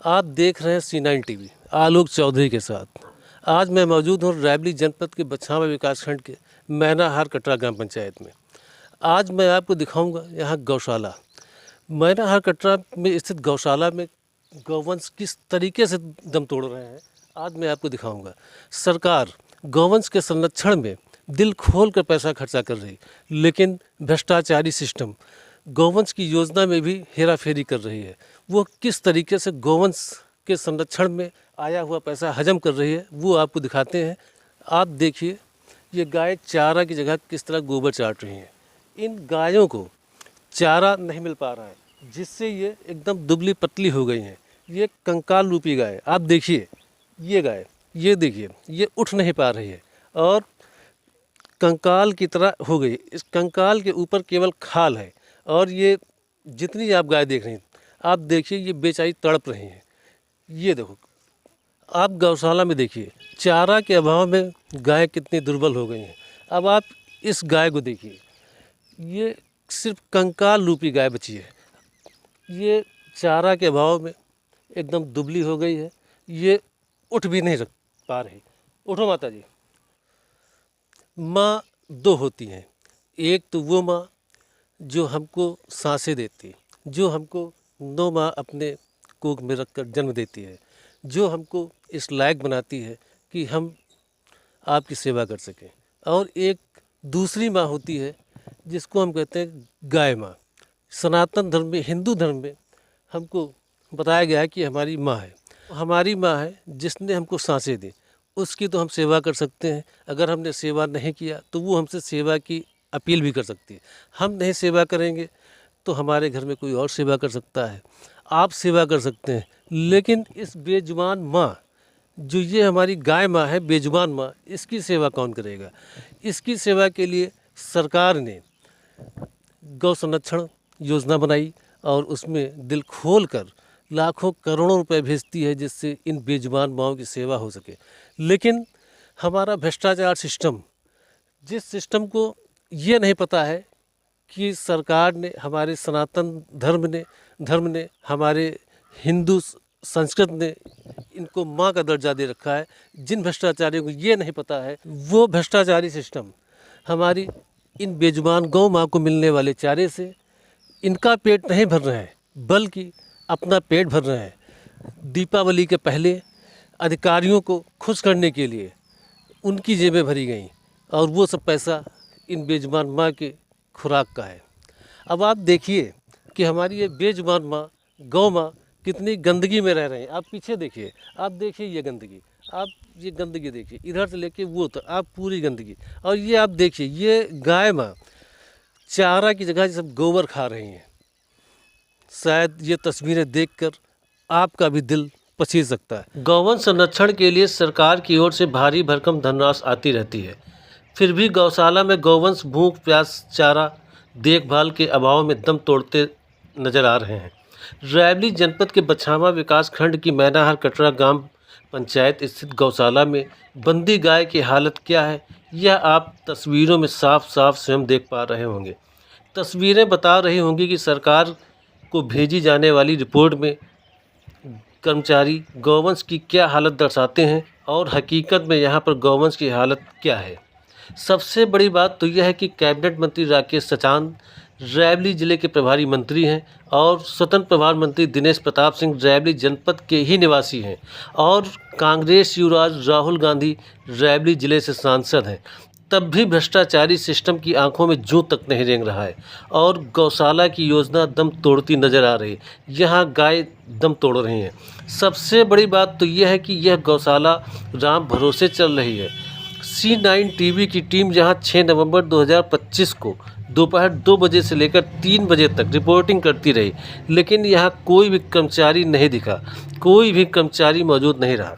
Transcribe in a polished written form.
आप देख रहे हैं C9 टीवी आलोक चौधरी के साथ। आज मैं मौजूद हूँ रायबरेली जनपद के बछावा विकासखंड के मैनाहार कटरा ग्राम पंचायत में। आज मैं आपको दिखाऊंगा यहाँ गौशाला। मैनाहार कटरा में स्थित गौशाला में गौवंश किस तरीके से दम तोड़ रहे हैं, आज मैं आपको दिखाऊंगा। सरकार गौवंश के संरक्षण में दिल खोल कर पैसा खर्चा कर रही, लेकिन भ्रष्टाचारी सिस्टम गौवंश की योजना में भी हेराफेरी कर रही है। वो किस तरीके से गौवंश के संरक्षण में आया हुआ पैसा हजम कर रही है, वो आपको दिखाते हैं। आप देखिए, ये गाय चारा की जगह किस तरह गोबर चाट रही हैं। इन गायों को चारा नहीं मिल पा रहा है, जिससे ये एकदम दुबली पतली हो गई हैं। ये कंकाल रूपी गाय, आप देखिए, ये गाय, ये देखिए, ये उठ नहीं पा रही है और कंकाल की तरह हो गई। इस कंकाल के ऊपर केवल खाल है और ये जितनी आप गाय देख रही हैं, आप देखिए, ये बेचारी तड़प रही हैं। ये देखो, आप गौशाला में देखिए, चारा के अभाव में गाय कितनी दुर्बल हो गई हैं। अब आप इस गाय को देखिए, ये सिर्फ कंकाल रूपी गाय बची है। ये चारा के अभाव में एकदम दुबली हो गई है। ये उठ भी नहीं पा रही। उठो माता जी। माँ दो होती हैं, एक तो वो माँ जो हमको सांसें देती है, जो हमको 9 माह अपने कोख में रखकर जन्म देती है, जो हमको इस लायक बनाती है कि हम आपकी सेवा कर सकें। और एक दूसरी माँ होती है जिसको हम कहते हैं गाय माँ। सनातन धर्म में, हिंदू धर्म में हमको बताया गया है कि हमारी माँ है, हमारी माँ है जिसने हमको सांसें दी, उसकी तो हम सेवा कर सकते हैं। अगर हमने सेवा नहीं किया तो वो हमसे सेवा की अपील भी कर सकती है। हम नहीं सेवा करेंगे तो हमारे घर में कोई और सेवा कर सकता है, आप सेवा कर सकते हैं। लेकिन इस बेजुबान माँ, जो ये हमारी गाय माँ है, बेजुबान माँ, इसकी सेवा कौन करेगा? इसकी सेवा के लिए सरकार ने गौ संरक्षण योजना बनाई और उसमें दिल खोल कर लाखों करोड़ों रुपए भेजती है, जिससे इन बेजुबान माँओं की सेवा हो सके। लेकिन हमारा भ्रष्टाचार सिस्टम, जिस सिस्टम को ये नहीं पता है कि सरकार ने, हमारे सनातन धर्म ने, हमारे हिंदू संस्कृत ने इनको माँ का दर्जा दे रखा है। जिन भ्रष्टाचारियों को ये नहीं पता है, वो भ्रष्टाचारी सिस्टम हमारी इन बेजुबान गौ माँ को मिलने वाले चारे से इनका पेट नहीं भर रहे हैं, बल्कि अपना पेट भर रहे हैं। दीपावली के पहले अधिकारियों को खुश करने के लिए उनकी जेबें भरी गईं और वो सब पैसा इन बेजुबान माँ के खुराक का है। अब आप देखिए कि हमारी ये बेजुबान माँ, गौ माँ, कितनी गंदगी में रह रहे हैं। आप पीछे देखिए, आप देखिए ये गंदगी, आप ये गंदगी देखिए, इधर से लेके वो तक आप पूरी गंदगी। और ये आप देखिए, ये गाय माँ चारा की जगह सब गोबर खा रही हैं। शायद ये तस्वीरें देखकर आपका भी दिल पसीज सकता है। गौवंश संरक्षण के लिए सरकार की ओर से भारी भरकम धनराशि आती रहती है, फिर भी गौशाला में गौवंश भूख प्यास चारा देखभाल के अभाव में दम तोड़ते नजर आ रहे हैं। रायबरेली जनपद के बछावा विकास खंड की मैनाहार कटरा ग्राम पंचायत स्थित गौशाला में बंदी गाय की हालत क्या है, यह आप तस्वीरों में साफ साफ स्वयं देख पा रहे होंगे। तस्वीरें बता रही होंगी कि सरकार को भेजी जाने वाली रिपोर्ट में कर्मचारी गौवंश की क्या हालत दर्शाते हैं और हकीकत में यहाँ पर गौवंश की हालत क्या है। सबसे बड़ी बात तो यह है कि कैबिनेट मंत्री राकेश सचान रायबरेली जिले के प्रभारी मंत्री हैं और स्वतंत्र प्रभार मंत्री दिनेश प्रताप सिंह रायबरेली जनपद के ही निवासी हैं और कांग्रेस युवराज राहुल गांधी रायबरेली जिले से सांसद हैं। तब भी भ्रष्टाचारी सिस्टम की आंखों में जूं तक नहीं रेंग रहा है और गौशाला की योजना दम तोड़ती नजर आ रही है। यहाँ गाय दम तोड़ रही हैं। सबसे बड़ी बात तो यह है कि यह गौशाला राम भरोसे चल रही है। C9 टीवी की टीम यहाँ 6 नवंबर 2025 को दोपहर 2 बजे से लेकर 3 बजे तक रिपोर्टिंग करती रही, लेकिन यहाँ कोई भी कर्मचारी नहीं दिखा, कोई भी कर्मचारी मौजूद नहीं रहा।